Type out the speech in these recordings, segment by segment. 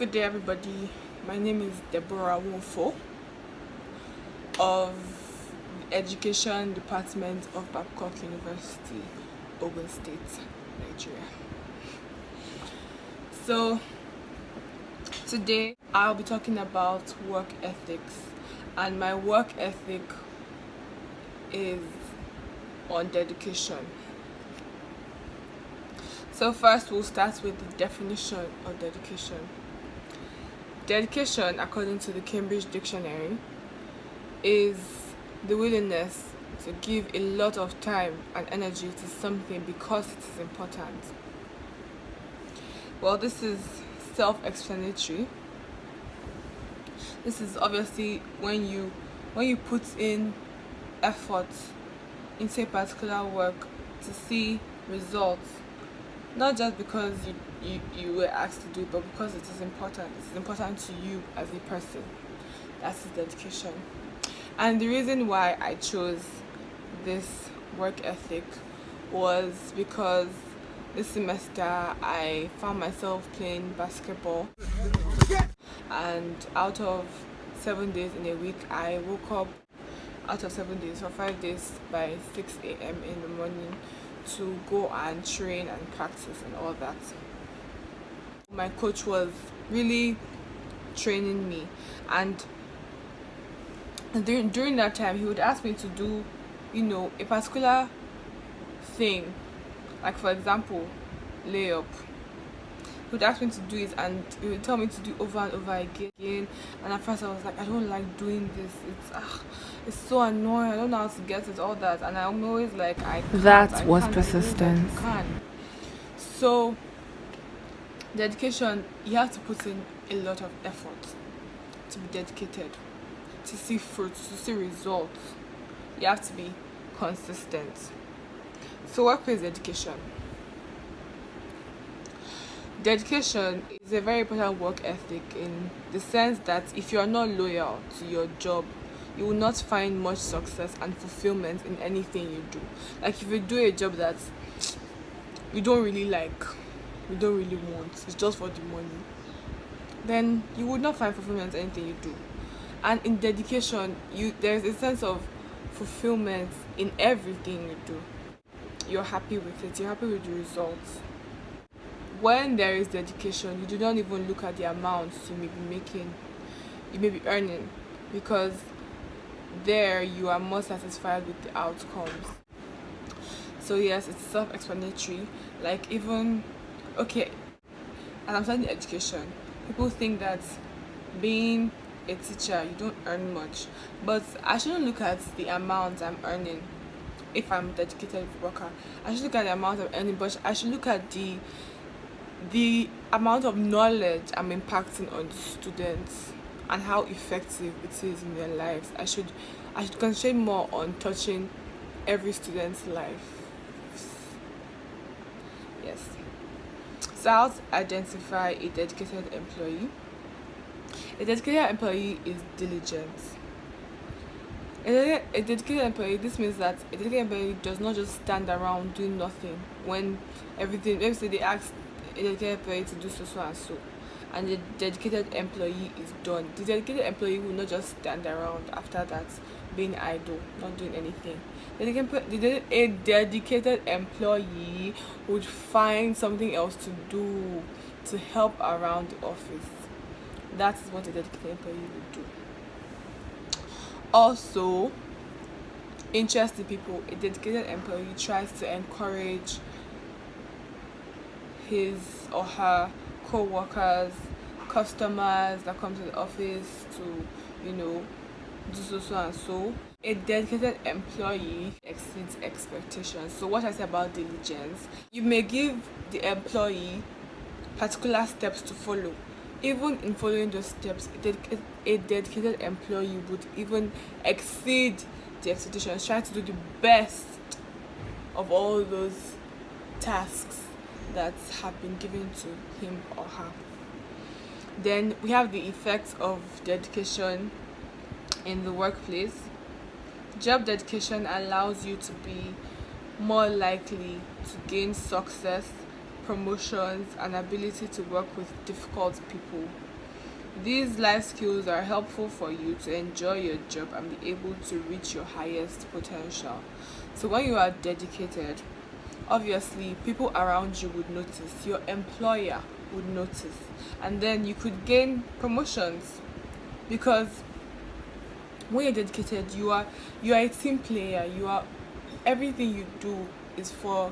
Good day, everybody. My name is Deborah Wofo of the Education Department of Babcock University, Ogun State, Nigeria. So, today I'll be talking about work ethics, and my work ethic is on dedication. So, first, we'll start with the definition of dedication. Dedication, according to the Cambridge Dictionary, is the willingness to give a lot of time and energy to something because it is important. Well, this is self-explanatory. This is obviously when you put in effort into a particular work to see results, not just because you were asked to do it, but because it is important. It's important to you as a person. That's dedication. And the reason why I chose this work ethic was because this semester I found myself playing basketball, and out of 7 days in a week, I woke up out of 7 days for 5 days by 6 a.m. in the morning to go and train and practice and all that. My coach was really training me, and during that time he would ask me to do a particular thing, like for example layup. He would ask me to do it and he would tell me to do over and over again, and at first I was like, I don't like doing this, it's so annoying, I don't know how to get it, all that, and I'm always like, that was persistence. So dedication, you have to put in a lot of effort to be dedicated, to see fruits, to see results. You have to be consistent. So workplace dedication. Dedication is a very important work ethic in the sense that if you are not loyal to your job, you will not find much success and fulfillment in anything you do. Like if you do a job that you don't really like, you don't really want, it's just for the money, then you would not find fulfillment in anything you do. And in dedication, there's a sense of fulfillment in everything you do. You're happy with it, you're happy with the results. When there is dedication, you do not even look at the amounts you may be making, you may be earning, because there you are more satisfied with the outcomes. So yes, it's self-explanatory. Like even, okay, as I'm studying education, people think that being a teacher, you don't earn much, but I shouldn't look at the amount I'm earning if I'm a dedicated worker. I should look at the amount I'm earning, but I should look at the amount of knowledge I'm impacting on students and how effective it is in their lives. I should concentrate more on touching every student's life. Yes. So how to identify a dedicated employee. A dedicated employee is diligent. A dedicated employee, this means that a dedicated employee does not just stand around doing nothing when everything, let's say they ask a dedicated employee to do so and so, and the dedicated employee is done. The dedicated employee will not just stand around after that being idle, not doing anything. A dedicated employee would find something else to do to help around the office. That is what a dedicated employee would do. Also, interested people, a dedicated employee tries to encourage his or her co-workers, customers that come to the office to do so and so. A dedicated employee exceeds expectations. So what I say about diligence, you may give the employee particular steps to follow. Even in following those steps, a dedicated employee would even exceed the expectations, trying to do the best of all those tasks that have been given to him or her. Then we have the effects of dedication in the workplace. Job dedication allows you to be more likely to gain success promotions, and ability to work with difficult people. These life skills are helpful for you to enjoy your job and be able to reach your highest potential. So, when you are dedicated, obviously people around you would notice, your employer would notice, and then you could gain promotions because when you're dedicated, you are a team player. You are everything you do is for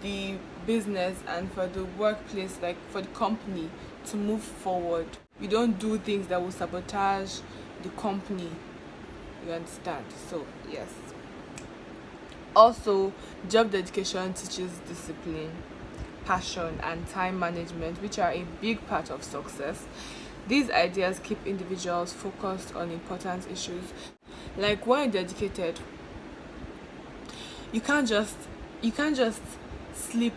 the business and for the workplace, like for the company to move forward. You don't do things that will sabotage the company. You understand? So, yes. Also, job dedication teaches discipline, passion, and time management, which are a big part of success. These ideas keep individuals focused on important issues. Like when you're dedicated, you can't just sleep.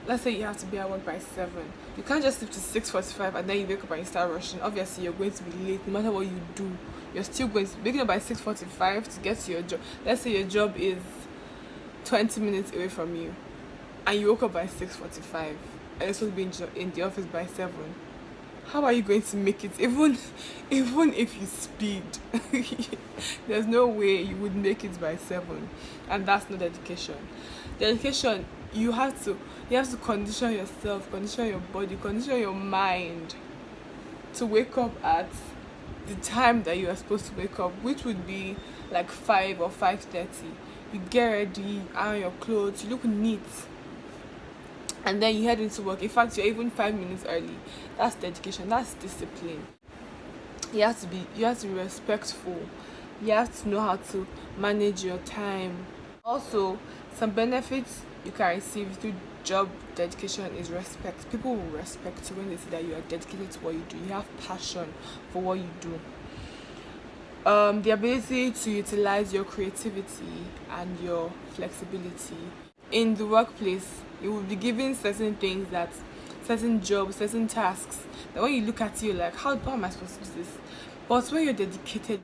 Let's say you have to be at work by 7. You can't just sleep to 6:45 and then you wake up and you start rushing. Obviously, you're going to be late no matter what you do. You're still going to be waking up by 6:45 to get to your job. Let's say your job is 20 minutes away from you and you woke up by 6:45 and you're supposed to be in the office by 7. How are you going to make it? Even if you speed, there's no way you would make it by 7, and that's not dedication. Dedication, you have to condition yourself, condition your body, condition your mind to wake up at the time that you are supposed to wake up, which would be like 5 or 5:30. You get ready, iron your clothes, you look neat, and then you head into work. In fact, you're even 5 minutes early. That's dedication. That's discipline. You have to be respectful. You have to know how to manage your time. Also, some benefits you can receive through job dedication is respect. People will respect you when they see that you are dedicated to what you do. You have passion for what you do. The ability to utilize your creativity and your flexibility. In the workplace, you will be given certain things, certain jobs, certain tasks, that when you look at it, you're like, how am I supposed to do this? But when you're dedicated,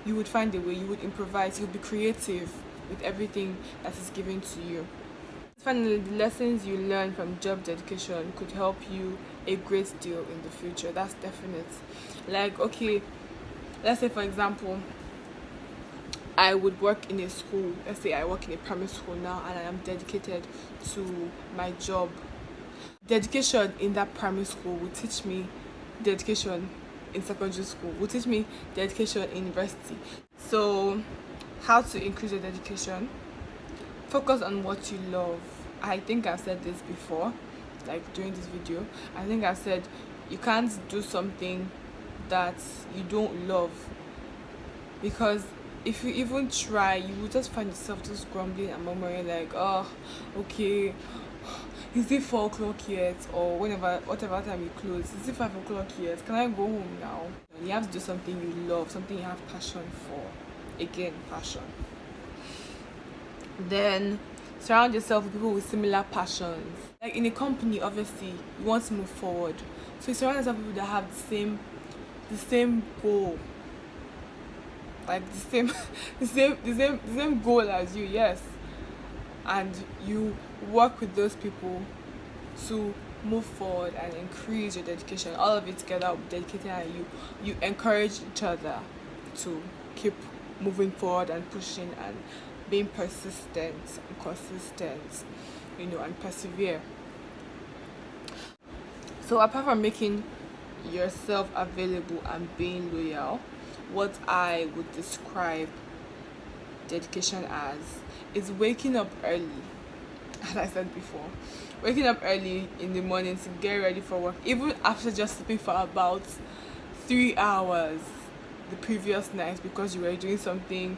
you would find a way, you would improvise, you'll be creative with everything that is given to you. Finally, the lessons you learn from job dedication could help you a great deal in the future. That's definite. Like, okay, let's say for example, I would work in a school. Let's say I work in a primary school now and I am dedicated to my job. Dedication in that primary school will teach me dedication in secondary school, will teach me dedication in university. So, how to increase your dedication? Focus on what you love. I think I've said this before, like during this video. I think I've said you can't do something that you don't love, because if you even try, you will just find yourself just grumbling and murmuring like, oh, okay, is it 4 o'clock yet? Or whatever time you close, is it 5 o'clock yet? Can I go home now? And you have to do something you love, something you have passion for. Again, passion. Then surround yourself with people with similar passions. Like in a company, obviously you want to move forward, so you surround yourself with people that have the same goal, like the same goal as you. Yes, and you work with those people to move forward and increase your dedication. All of it together will be dedicated, and you encourage each other to keep moving forward and pushing and being persistent and consistent, and persevere. So apart from making yourself available and being loyal, what I would describe dedication as is waking up early. As I said before, waking up early in the morning to get ready for work, even after just sleeping for about 3 hours the previous night because you were doing something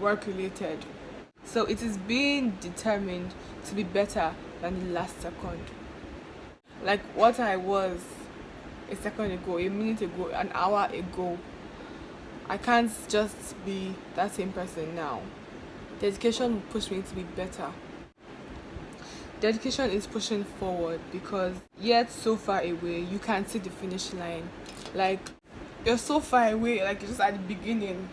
work related. So it is being determined to be better than the last second. Like what I was a second ago, a minute ago, an hour ago. I can't just be that same person now. Dedication will push me to be better. Dedication is pushing forward because yet so far away, you can't see the finish line. Like you're so far away, like you're just at the beginning,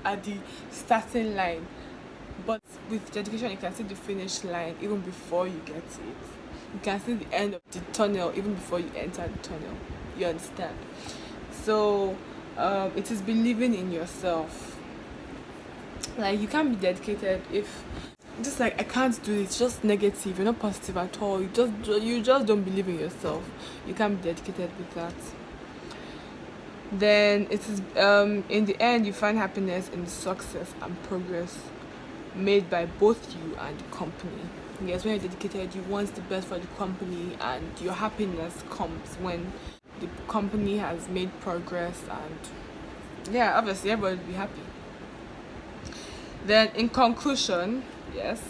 at the starting line. But with dedication, you can see the finish line even before you get to it. You can see the end of the tunnel even before you enter the tunnel. You understand? So it is believing in yourself. Like, you can't be dedicated if just like, I can't do it, just negative, you're not positive at all, you just don't believe in yourself. You can't be dedicated with that. Then it is in the end you find happiness in the success and progress made by both you and the company. Yes, when you're dedicated, you want the best for the company, and your happiness comes when the company has made progress, and yeah, obviously everybody will be happy. Then in conclusion, yes,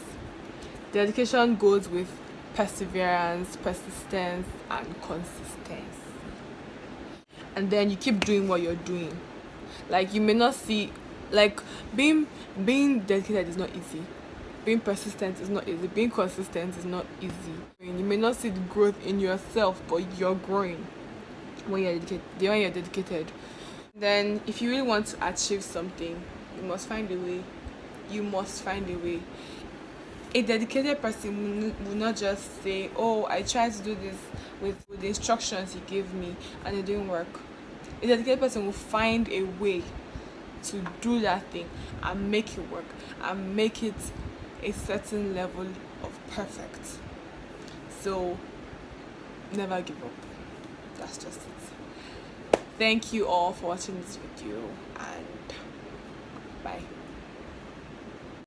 dedication goes with perseverance, persistence, and consistency. And then you keep doing what you're doing. Like, you may not see, like, being dedicated is not easy. Being persistent is not easy. Being consistent is not easy. You may not see the growth in yourself, but you're growing when you're dedicated. Then if you really want to achieve something, you must find a way. You must find a way. A dedicated person will not just say, oh, I tried to do this with the instructions he gave me and it didn't work. A dedicated person will find a way to do that thing and make it work and make it a certain level of perfect. So never give up. That's just it. Thank you all for watching this video, and bye.